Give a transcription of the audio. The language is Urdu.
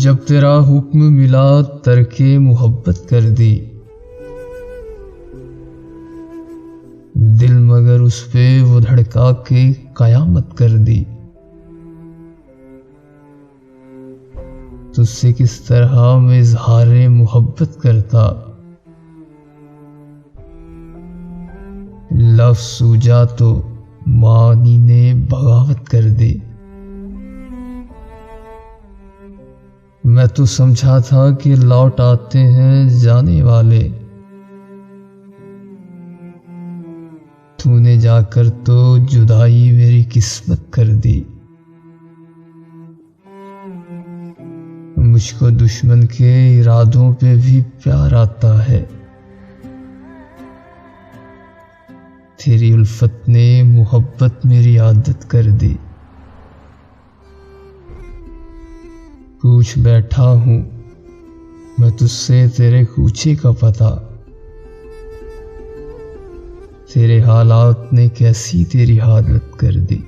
جب تیرا حکم ملا ترک محبت کر دی، دل مگر اس پہ وہ دھڑکا کے قیامت کر دی۔ تجھ سے کس طرح میں اظہار محبت کرتا، لفظ سوجا تو معنی نے بغاوت کر دی۔ میں تو سمجھا تھا کہ لوٹ آتے ہیں جانے والے، تو نے جا کر تو جدائی میری قسمت کر دی۔ مجھ کو دشمن کے ارادوں پہ بھی پیار آتا ہے، تیری الفت نے محبت میری عادت کر دی۔ پوچھ بیٹھا ہوں میں تجھ سے تیرے کوچے کا پتہ، تیرے حالات نے کیسی تیری حالت کر دی۔